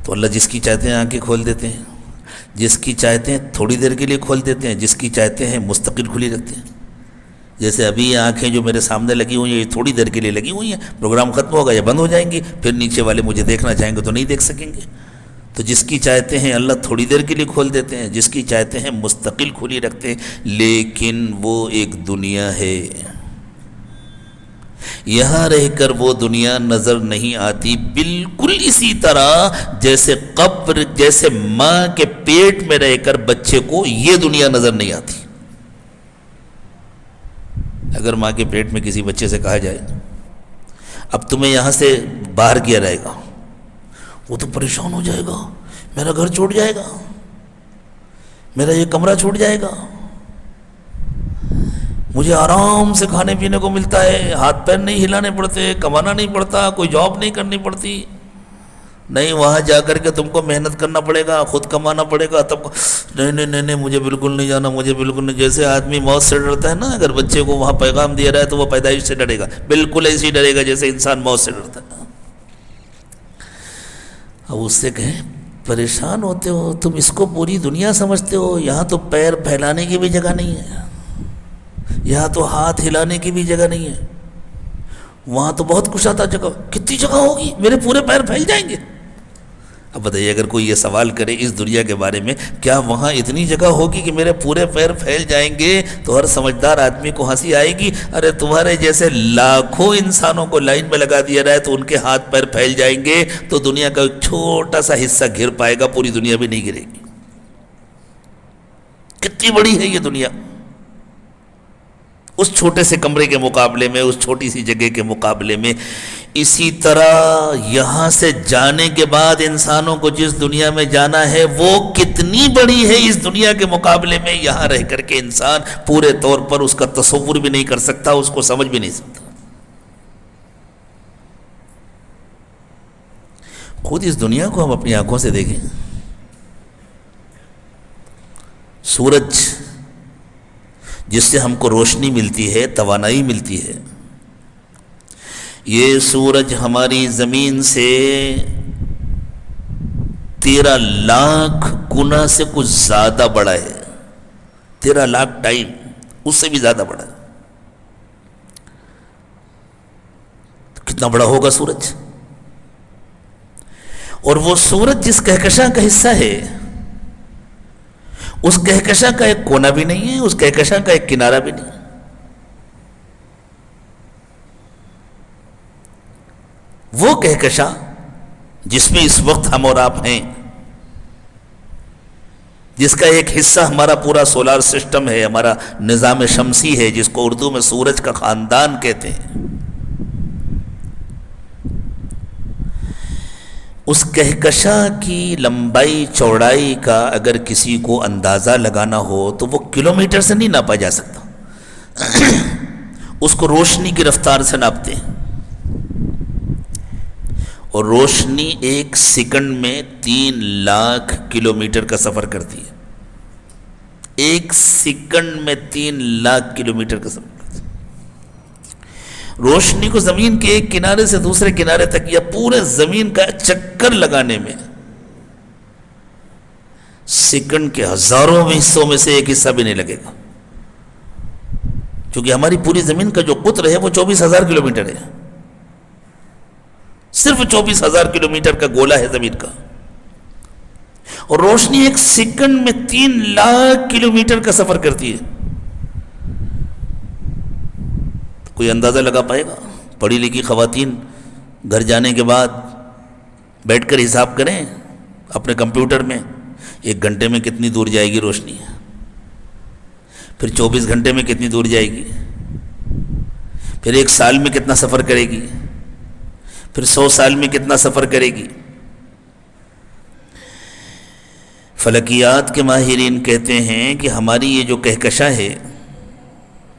تو اللہ جس کی چاہتے ہیں آنکھیں کھول دیتے ہیں، جس کی چاہتے ہیں تھوڑی دیر کے لیے کھول دیتے ہیں، جس کی چاہتے ہیں مستقل کھلی رکھتے ہیں۔ جیسے ابھی یہ آنکھیں جو میرے سامنے لگی ہوئی ہیں یہ تھوڑی دیر کے لیے لگی ہوئی ہیں، پروگرام ختم ہوگا یا بند ہو جائیں گی، پھر نیچے والے مجھے دیکھنا چاہیں گے تو نہیں دیکھ سکیں گے۔ تو جس کی چاہتے ہیں اللہ تھوڑی دیر کے لیے کھول دیتے ہیں، جس کی چاہتے ہیں مستقل کھلی رکھتے ہیں، لیکن وہ ایک دنیا ہے، یہاں رہ کر وہ دنیا نظر نہیں آتی، بالکل اسی طرح جیسے قبر، جیسے ماں کے پیٹ میں رہ کر بچے کو یہ دنیا نظر نہیں آتی۔ اگر ماں کے پیٹ میں کسی بچے سے کہا جائے اب تمہیں یہاں سے باہر کیا جائے گا، وہ تو پریشان ہو جائے گا، میرا گھر چھوٹ جائے گا، میرا یہ کمرہ چھوٹ جائے گا، مجھے آرام سے کھانے پینے کو ملتا ہے، ہاتھ پیر نہیں ہلانے پڑتے، کمانا نہیں پڑتا، کوئی جاب نہیں کرنی پڑتی، نہیں وہاں جا کر کے تم کو محنت کرنا پڑے گا، خود کمانا پڑے گا، تب نہیں مجھے بالکل نہیں جانا، مجھے بالکل نہیں۔ جیسے آدمی موت سے ڈرتا ہے نا، اگر بچے کو وہاں پیغام دیا رہا ہے تو وہ پیدائش سے ڈرے گا، بالکل ایسے ہی ڈرے گا جیسے انسان موت سے ڈرتا ہے۔ اب اس سے کہیں پریشان ہوتے ہو تم، اس کو پوری دنیا سمجھتے ہو، یہاں تو پیر پھیلانے کی بھی جگہ نہیں ہے، یہاں تو ہاتھ ہلانے کی بھی جگہ نہیں ہے، وہاں تو بہت کشادہ جگہ، کتنی جگہ ہوگی، میرے پورے پیر پھیل جائیں گے۔ اب بتائیے اگر کوئی یہ سوال کرے اس دنیا کے بارے میں، کیا وہاں اتنی جگہ ہوگی کہ میرے پورے پیر پھیل جائیں گے؟ تو ہر سمجھدار آدمی کو ہنسی آئے گی، ارے تمہارے جیسے لاکھوں انسانوں کو لائن میں لگا دیا رہا ہے تو ان کے ہاتھ پیر پھیل جائیں گے تو دنیا کا ایک چھوٹا سا حصہ گر پائے گا، پوری دنیا بھی نہیں گرے گی۔ کتنی بڑی ہے یہ دنیا، اس چھوٹے سے کمرے کے مقابلے میں، اس چھوٹی سی جگہ کے مقابلے میں۔ اسی طرح یہاں سے جانے کے بعد انسانوں کو جس دنیا میں جانا ہے وہ کتنی بڑی ہے اس دنیا کے مقابلے میں، یہاں رہ کر کے انسان پورے طور پر اس کا تصور بھی نہیں کر سکتا، اس کو سمجھ بھی نہیں سکتا۔ خود اس دنیا کو ہم اپنی آنکھوں سے دیکھیں، سورج جس سے ہم کو روشنی ملتی ہے، توانائی ملتی ہے، یہ سورج ہماری زمین سے 13 لاکھ گنا سے کچھ زیادہ بڑا ہے، 13 لاکھ ٹائم اس سے بھی زیادہ بڑا ہے۔ کتنا بڑا ہوگا سورج؟ اور وہ سورج جس کہکشاں کا حصہ ہے، اس کہکشاں کا ایک کونا بھی نہیں ہے، اس کہکشاں کا ایک کنارہ بھی نہیں ہے۔ وہ کہکشاں جس میں اس وقت ہم اور آپ ہیں، جس کا ایک حصہ ہمارا پورا سولار سسٹم ہے، ہمارا نظام شمسی ہے، جس کو اردو میں سورج کا خاندان کہتے ہیں، اس کہکشاں کی لمبائی چوڑائی کا اگر کسی کو اندازہ لگانا ہو تو وہ کلومیٹر سے نہیں ناپا جا سکتا، اس کو روشنی کی رفتار سے ناپتے ہیں، اور روشنی 1 سیکنڈ میں 3 لاکھ کلومیٹر کا سفر کرتی ہے، 1 سیکنڈ میں 3 لاکھ کلومیٹر کا سفر کرتی ہے۔ روشنی کو زمین کے ایک کنارے سے دوسرے کنارے تک یا پورے زمین کا چکر لگانے میں سیکنڈ کے ہزاروں حصوں میں سے ایک حصہ بھی نہیں لگے گا، کیونکہ ہماری پوری زمین کا جو قطر ہے وہ 24,000 کلومیٹر ہے، صرف 24,000 کلومیٹر کا گولا ہے زمین کا، اور روشنی 1 سیکنڈ میں 3 لاکھ کلومیٹر کا سفر کرتی ہے۔ کوئی اندازہ لگا پائے گا؟ پڑھی لکھی خواتین گھر جانے کے بعد بیٹھ کر حساب کریں اپنے کمپیوٹر میں، 1 گھنٹے میں کتنی دور جائے گی روشنی، پھر 24 گھنٹے میں کتنی دور جائے گی، پھر 1 سال میں کتنا سفر کرے گی، پھر 100 سال میں کتنا سفر کرے گی۔ فلکیات کے ماہرین کہتے ہیں کہ ہماری یہ جو کہکشاں ہے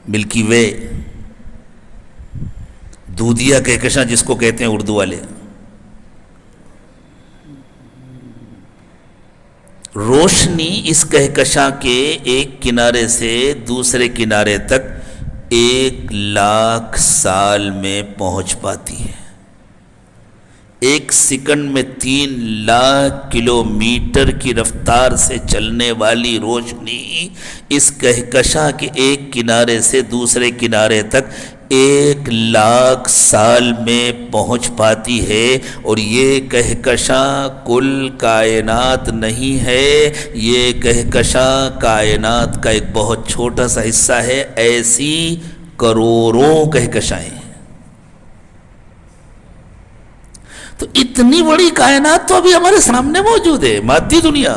ملکی وے، دودھیا کہکشاں جس کو کہتے ہیں اردو والے، روشنی اس کہکشاں کے ایک کنارے سے دوسرے کنارے تک 1 لاکھ سال میں پہنچ پاتی ہے، ایک سیکنڈ میں 3,00,000 کلومیٹر کی رفتار سے چلنے والی روشنی اس کہکشاں کے ایک کنارے سے دوسرے کنارے تک 1,00,000 سال میں پہنچ پاتی ہے، اور یہ کہکشاں کل کائنات نہیں ہے، یہ کہکشاں کائنات کا ایک بہت چھوٹا سا حصہ ہے۔ ایسی کروڑوں کہکشائیں، تو اتنی بڑی کائنات تو ابھی ہمارے سامنے موجود ہے، مادی دنیا۔